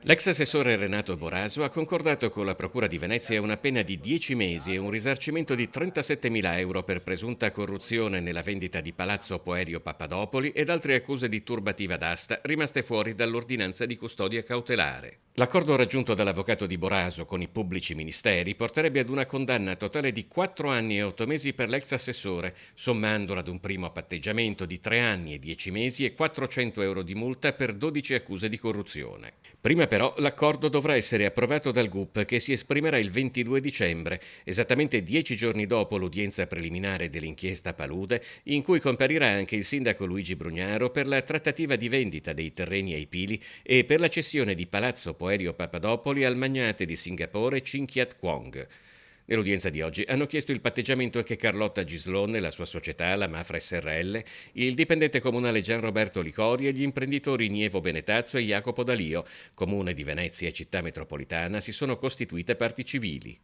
L'ex assessore Renato Boraso ha concordato con la Procura di Venezia una pena di 10 mesi e un risarcimento di 37.000 euro per presunta corruzione nella vendita di Palazzo Poerio Papadopoli ed altre accuse di turbativa d'asta rimaste fuori dall'ordinanza di custodia cautelare. L'accordo raggiunto dall'avvocato di Boraso con i pubblici ministeri porterebbe ad una condanna totale di 4 anni e 8 mesi per l'ex assessore, sommandola ad un primo patteggiamento di 3 anni e 10 mesi e 400 euro di multa per 12 accuse di corruzione. Prima però l'accordo dovrà essere approvato dal GUP che si esprimerà il 22 dicembre, esattamente 10 giorni dopo l'udienza preliminare dell'inchiesta Palude, in cui comparirà anche il sindaco Luigi Brugnaro per la trattativa di vendita dei terreni ai Pili e per la cessione di Palazzo Poerio Papadopoli al magnate di Singapore Chin Kiat Quong. Nell'udienza di oggi hanno chiesto il patteggiamento anche Carlotta Gislon e la sua società, la Mafra SRL, il dipendente comunale Gianroberto Licori e gli imprenditori Nievo Benetazzo e Jacopo Dalio. Comune di Venezia e città metropolitana si sono costituite parti civili.